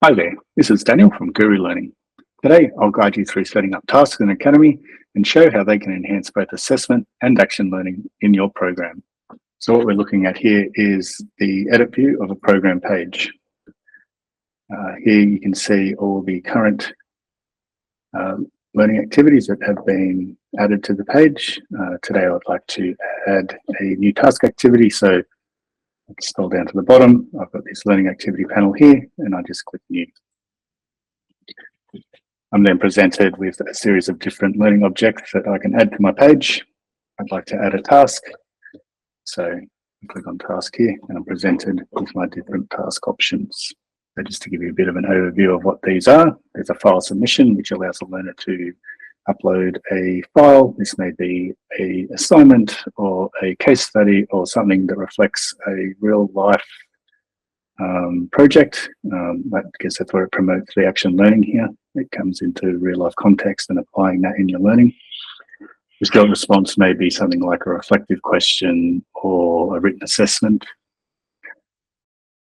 Hi there, this is Daniel from Guroo Learning. Today, I'll guide you through setting up tasks in Academy and show how they can enhance both assessment and action learning in your program. So what we're looking at here is the edit view of a program page. Here you can see all the current learning activities that have been added to the page. Today, I'd like to add a new task activity. So I can scroll down to the bottom. I've got this learning activity panel here, and I just click new. I'm then presented with a series of different learning objects that I can add to my page. I'd like to add a task. So I click on task here, and I'm presented with my different task options. So just to give you a bit of an overview of what these are, there's a file submission, which allows the learner to upload a file. This may be an assignment or a case study or something that reflects a real life project. I guess that's where it promotes the action learning here. It comes into real life context and applying that in your learning. The skilled response may be something like a reflective question or a written assessment.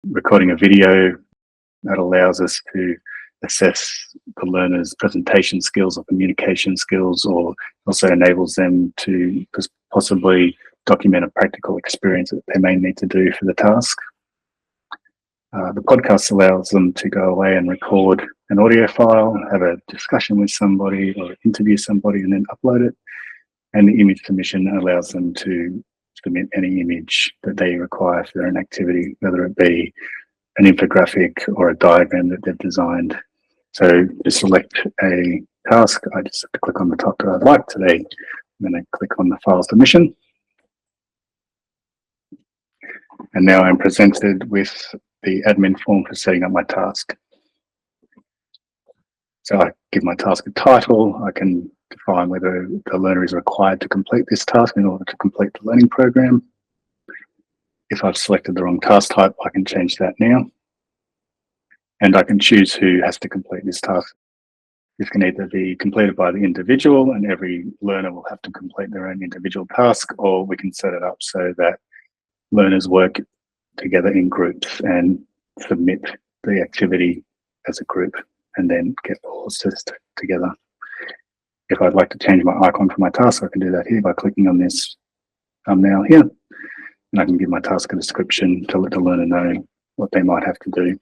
Recording a video that allows us to assess the learner's presentation skills or communication skills, or also enables them to possibly document a practical experience that they may need to do for the task. The podcast allows them to go away and record an audio file, have a discussion with somebody or interview somebody and then upload it. And the image submission allows them to submit any image that they require for an activity, whether it be an infographic or a diagram that they've designed. So to select a task, I just have to click on the top that I'd like today. I'm going to click on the file submission. And now I'm presented with the admin form for setting up my task. So I give my task a title. I can define whether the learner is required to complete this task in order to complete the learning program. If I've selected the wrong task type, I can change that now. And I can choose who has to complete this task. This can either be completed by the individual and every learner will have to complete their own individual task, or we can set it up so that learners work together in groups and submit the activity as a group and then get all assessed together. If I'd like to change my icon for my task, I can do that here by clicking on this thumbnail here. And I can give my task a description to let the learner know what they might have to do.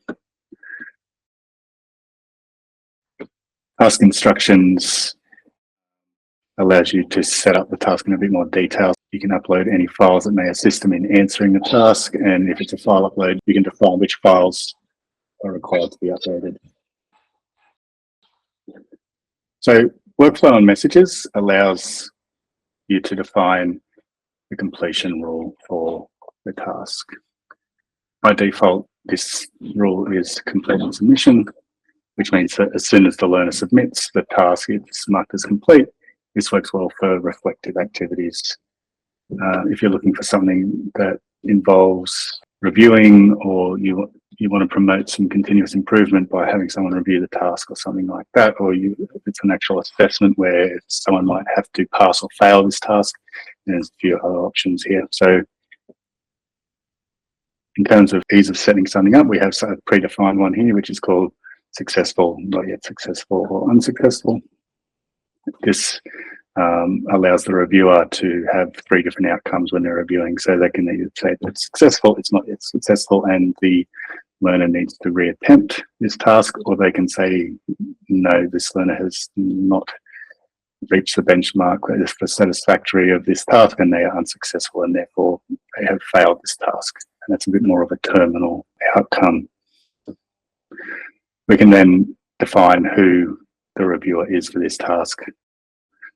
Task instructions allows you to set up the task in a bit more detail. You can upload any files that may assist them in answering the task. And if it's a file upload, you can define which files are required to be uploaded. So workflow on messages allows you to define the completion rule for the task. By default, this rule is complete on submission, which means that as soon as the learner submits the task, it's marked as complete. This works well for reflective activities. If you're looking for something that involves reviewing, or you want to promote some continuous improvement by having someone review the task or something like that, or if it's an actual assessment where someone might have to pass or fail this task, there's a few other options here. So in terms of ease of setting something up, we have a predefined one here, which is called successful, not yet successful, or unsuccessful. This allows the reviewer to have 3 different outcomes when they're reviewing. So they can either say that it's successful, it's not yet successful, and the learner needs to reattempt this task, or they can say, no, this learner has not reached the benchmark for satisfactory of this task, and they are unsuccessful, and therefore they have failed this task. And that's a bit more of a terminal outcome. We can then define who the reviewer is for this task.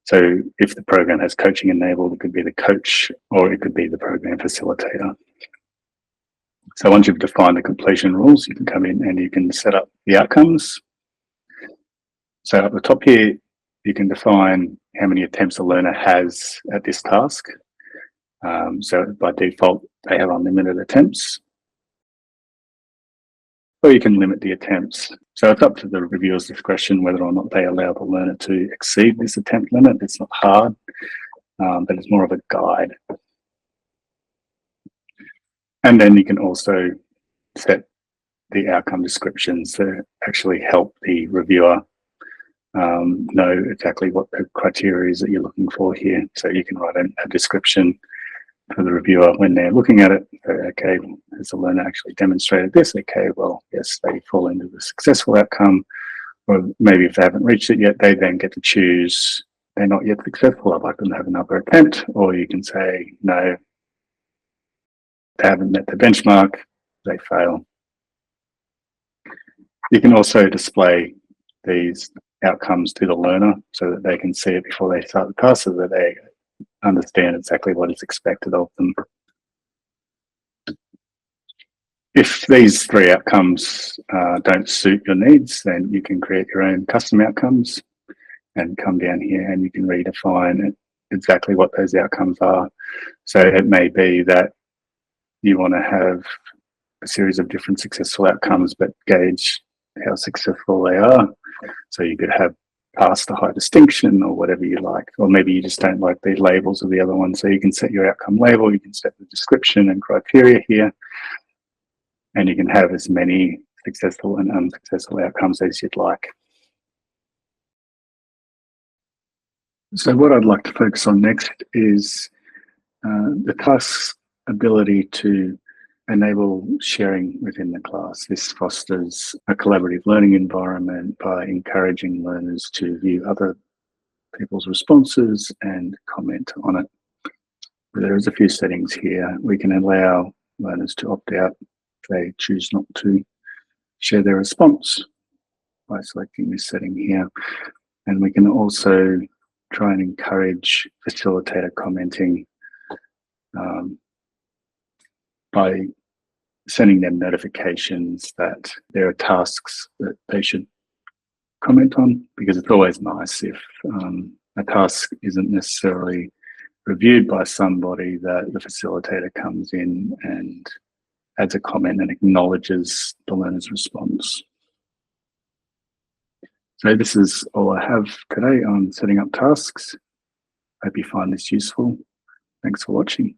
So if the program has coaching enabled, it could be the coach or it could be the program facilitator. So once you've defined the completion rules, you can come in and you can set up the outcomes. So at the top here, you can define how many attempts a learner has at this task. So by default, they have unlimited attempts. Or you can limit the attempts. So it's up to the reviewer's discretion whether or not they allow the learner to exceed this attempt limit. It's not hard, but it's more of a guide. And then you can also set the outcome descriptions to actually help the reviewer know exactly what the criteria is that you're looking for here. So you can write a description for the reviewer when they're looking at it. Okay, has the learner actually demonstrated this? Okay, well, yes, they fall into the successful outcome. Or maybe if they haven't reached it yet, they then get to choose, they're not yet successful, I'd like them to have another attempt. Or you can say, no, they haven't met the benchmark, they fail. You can also display these outcomes to the learner so that they can see it before they start the task, so that they understand exactly what is expected of them. If these three outcomes don't suit your needs, then you can create your own custom outcomes and come down here and you can redefine exactly what those outcomes are. So it may be that you want to have a series of different successful outcomes, but gauge how successful they are. So you could have pass to high distinction or whatever you like, or maybe you just don't like the labels of the other ones. So you can set your outcome label, you can set the description and criteria here, and you can have as many successful and unsuccessful outcomes as you'd like. So what I'd like to focus on next is the task's ability to enable sharing within the class. This fosters a collaborative learning environment by encouraging learners to view other people's responses and comment on it. There's a few settings here. We can allow learners to opt out if they choose not to share their response by selecting this setting here. And we can also try and encourage facilitator commenting by sending them notifications that there are tasks that they should comment on, because it's always nice if a task isn't necessarily reviewed by somebody that the facilitator comes in and adds a comment and acknowledges the learner's response. So this is all I have today on setting up tasks. Hope you find this useful. Thanks for watching.